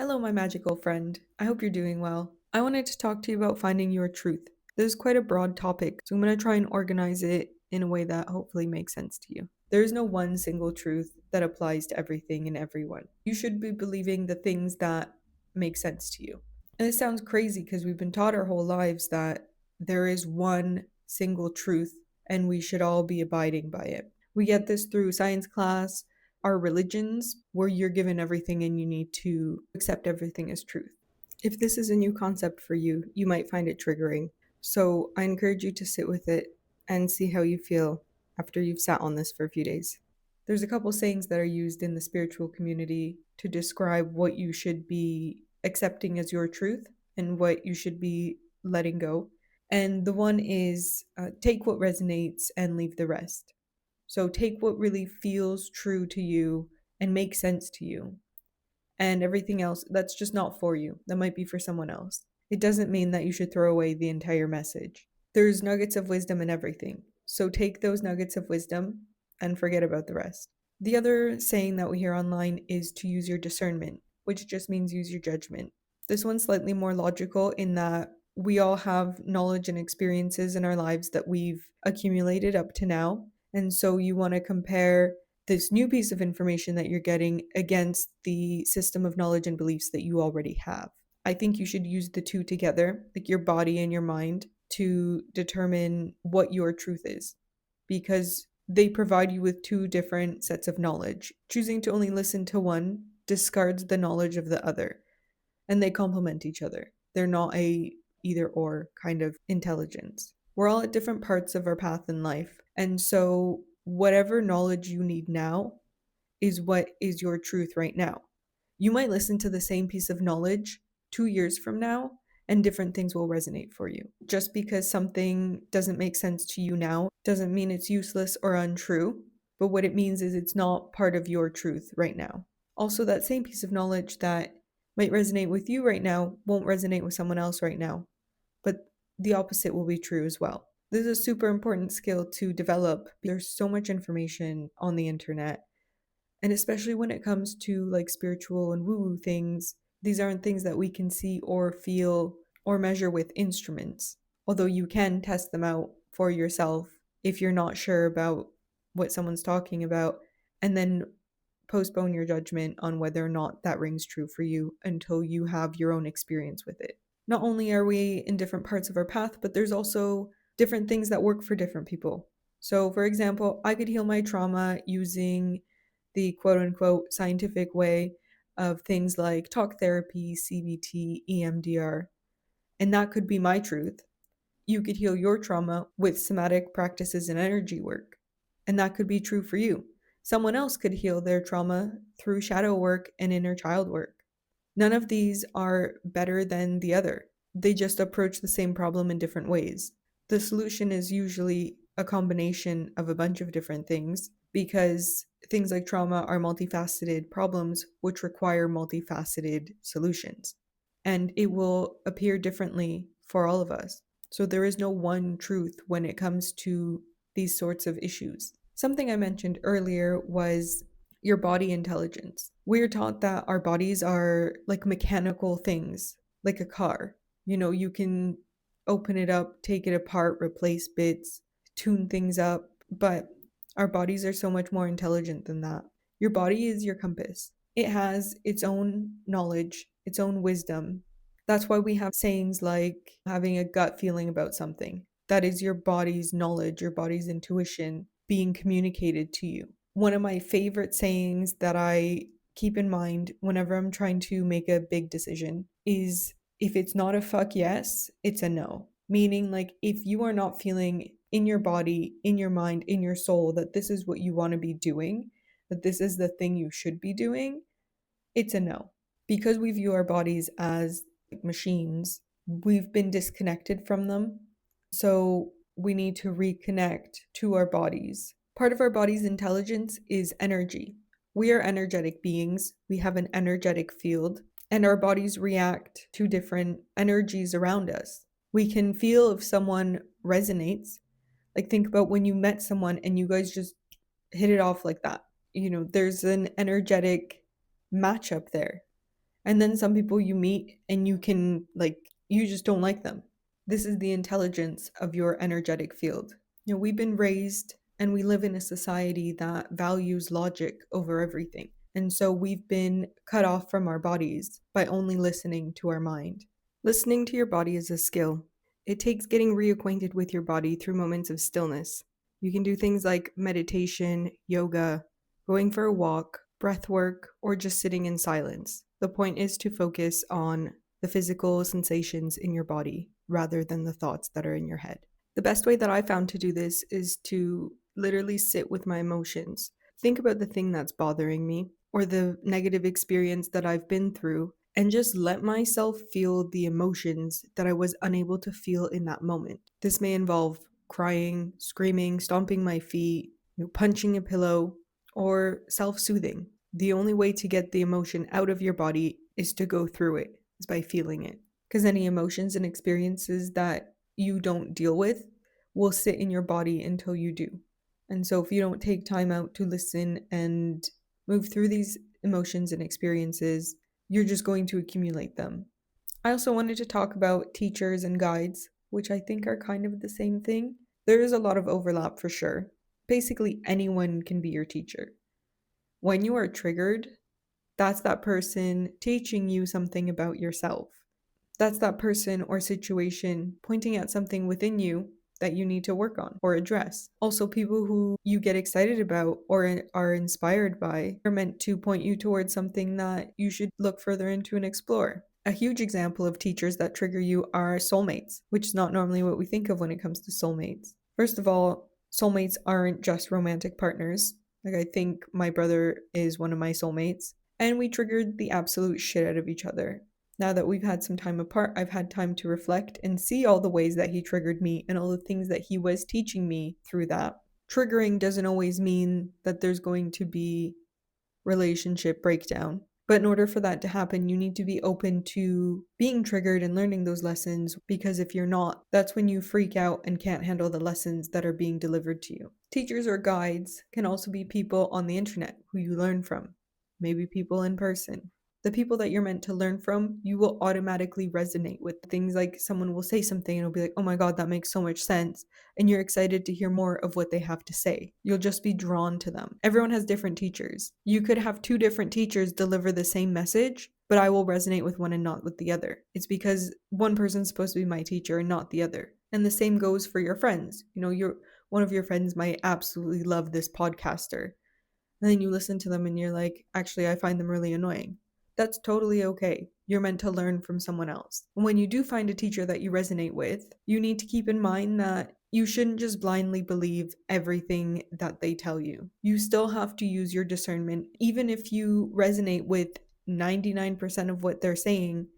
Hello, my magical friend. I hope you're doing well. I wanted to talk to you about finding your truth. This is quite a broad topic, so I'm going to try and organize it in a way that hopefully makes sense to you. There is no one single truth that applies to everything and everyone. You should be believing the things that make sense to you. And it sounds crazy because we've been taught our whole lives that there is one single truth and we should all be abiding by it. We get this through science class, our religions, where you're given everything and you need to accept everything as truth. If this is a new concept for you, you might find it triggering. So I encourage you to sit with it and see how you feel after you've sat on this for a few days. There's a couple sayings that are used in the spiritual community to describe what you should be accepting as your truth and what you should be letting go. And the one is take what resonates and leave the rest. So take what really feels true to you and makes sense to you. And everything else, that's just not for you. That might be for someone else. It doesn't mean that you should throw away the entire message. There's nuggets of wisdom in everything. So take those nuggets of wisdom and forget about the rest. The other saying that we hear online is to use your discernment, which just means use your judgment. This one's slightly more logical in that we all have knowledge and experiences in our lives that we've accumulated up to now. And so you want to compare this new piece of information that you're getting against the system of knowledge and beliefs that you already have. I think you should use the two together, like your body and your mind, to determine what your truth is, because they provide you with two different sets of knowledge. Choosing to only listen to one discards the knowledge of the other, and they complement each other. They're not a either or kind of intelligence. We're all at different parts of our path in life, and so whatever knowledge you need now is what is your truth right now. You might listen to the same piece of knowledge 2 years from now, and different things will resonate for you. Just because something doesn't make sense to you now doesn't mean it's useless or untrue, but what it means is it's not part of your truth right now. Also, that same piece of knowledge that might resonate with you right now won't resonate with someone else right now, but the opposite will be true as well. This is a super important skill to develop. There's so much information on the internet, and especially when it comes to like spiritual and woo woo things, these aren't things that we can see or feel or measure with instruments. Although you can test them out for yourself if you're not sure about what someone's talking about, and then postpone your judgment on whether or not that rings true for you until you have your own experience with it. Not only are we in different parts of our path, but there's also different things that work for different people. So, for example, I could heal my trauma using the quote unquote scientific way of things like talk therapy, CBT, EMDR, and that could be my truth. You could heal your trauma with somatic practices and energy work, and that could be true for you. Someone else could heal their trauma through shadow work and inner child work. None of these are better than the other. They just approach the same problem in different ways. The solution is usually a combination of a bunch of different things because things like trauma are multifaceted problems which require multifaceted solutions. And it will appear differently for all of us. So there is no one truth when it comes to these sorts of issues. Something I mentioned earlier was your body intelligence. We're taught that our bodies are like mechanical things, like a car. You can open it up, take it apart, replace bits, tune things up, but our bodies are so much more intelligent than that. Your body is your compass. It has its own knowledge, its own wisdom. That's why we have sayings like having a gut feeling about something. That is your body's knowledge, your body's intuition being communicated to you. One of my favorite sayings that I keep in mind whenever I'm trying to make a big decision is if it's not a fuck yes, it's a no. Meaning, like, if you are not feeling in your body, in your mind, in your soul that this is what you want to be doing, that this is the thing you should be doing, it's a no. Because we view our bodies as like machines, we've been disconnected from them. So we need to reconnect to our bodies. Part of our body's intelligence is energy. We are energetic beings. We have an energetic field, and our bodies react to different energies around us. We can feel if someone resonates. Like, think about when you met someone and you guys just hit it off like that. There's an energetic matchup there. And then some people you meet and you just don't like them. This is the intelligence of your energetic field. We've been raised and we live in a society that values logic over everything. And so we've been cut off from our bodies by only listening to our mind. Listening to your body is a skill. It takes getting reacquainted with your body through moments of stillness. You can do things like meditation, yoga, going for a walk, breath work, or just sitting in silence. The point is to focus on the physical sensations in your body rather than the thoughts that are in your head. The best way that I found to do this is to literally sit with my emotions. Think about the thing that's bothering me or the negative experience that I've been through and just let myself feel the emotions that I was unable to feel in that moment. This may involve crying, screaming, stomping my feet, punching a pillow, or self-soothing. The only way to get the emotion out of your body is to go through it, is by feeling it. Because any emotions and experiences that you don't deal with will sit in your body until you do. And so if you don't take time out to listen and move through these emotions and experiences, you're just going to accumulate them. I also wanted to talk about teachers and guides, which I think are kind of the same thing. There is a lot of overlap for sure. Basically, anyone can be your teacher. When you are triggered, that's that person teaching you something about yourself. That's that person or situation pointing at something within you that you need to work on or address. Also, people who you get excited about or are inspired by are meant to point you towards something that you should look further into and explore. A huge example of teachers that trigger you are soulmates, which is not normally what we think of when it comes to soulmates. First of all, soulmates aren't just romantic partners. Like, I think my brother is one of my soulmates, and we triggered the absolute shit out of each other. Now that we've had some time apart, I've had time to reflect and see all the ways that he triggered me and all the things that he was teaching me through that. Triggering doesn't always mean that there's going to be relationship breakdown. But in order for that to happen, you need to be open to being triggered and learning those lessons, because if you're not, that's when you freak out and can't handle the lessons that are being delivered to you. Teachers or guides can also be people on the internet who you learn from, maybe people in person. The people that you're meant to learn from, you will automatically resonate with. Things like someone will say something and it'll be like, oh my God, that makes so much sense. And you're excited to hear more of what they have to say. You'll just be drawn to them. Everyone has different teachers. You could have two different teachers deliver the same message, but I will resonate with one and not with the other. It's because one person's supposed to be my teacher and not the other. And the same goes for your friends. One of your friends might absolutely love this podcaster. And then you listen to them and you're like, actually, I find them really annoying. That's totally okay. You're meant to learn from someone else. And when you do find a teacher that you resonate with, you need to keep in mind that you shouldn't just blindly believe everything that they tell you. You still have to use your discernment. Even if you resonate with 99% of what they're saying,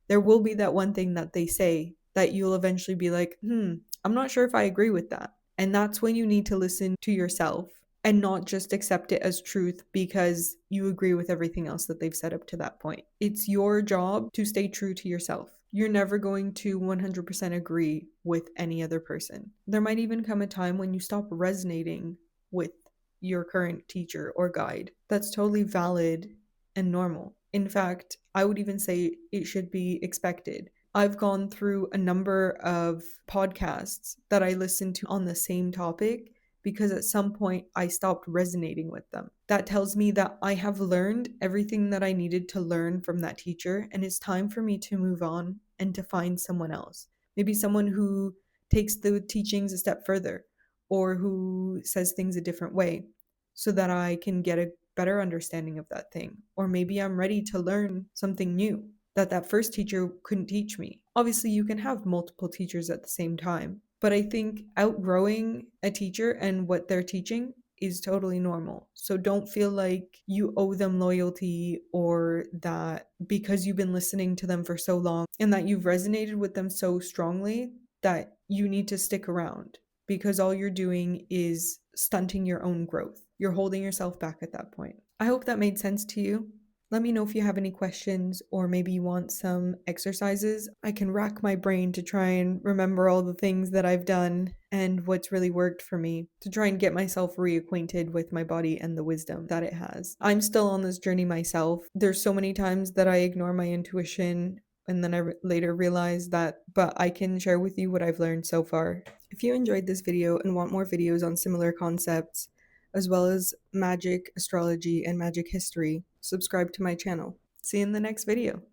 there will be that one thing that they say that you'll eventually be like, I'm not sure if I agree with that. And that's when you need to listen to yourself and not just accept it as truth because you agree with everything else that they've said up to that point. It's your job to stay true to yourself. You're never going to 100% agree with any other person. There might even come a time when you stop resonating with your current teacher or guide. That's totally valid and normal. In fact, I would even say it should be expected. I've gone through a number of podcasts that I listen to on the same topic because at some point I stopped resonating with them. That tells me that I have learned everything that I needed to learn from that teacher, and it's time for me to move on and to find someone else. Maybe someone who takes the teachings a step further or who says things a different way so that I can get a better understanding of that thing. Or maybe I'm ready to learn something new that first teacher couldn't teach me. Obviously, you can have multiple teachers at the same time, but I think outgrowing a teacher and what they're teaching is totally normal. So don't feel like you owe them loyalty or that because you've been listening to them for so long and that you've resonated with them so strongly that you need to stick around, because all you're doing is stunting your own growth. You're holding yourself back at that point. I hope that made sense to you. Let me know if you have any questions or maybe you want some exercises. I can rack my brain to try and remember all the things that I've done and what's really worked for me to try and get myself reacquainted with my body and the wisdom that it has. I'm still on this journey myself. There's so many times that I ignore my intuition and then later realize that, but I can share with you what I've learned so far. If you enjoyed this video and want more videos on similar concepts, as well as magic, astrology, and magic history, subscribe to my channel. See you in the next video.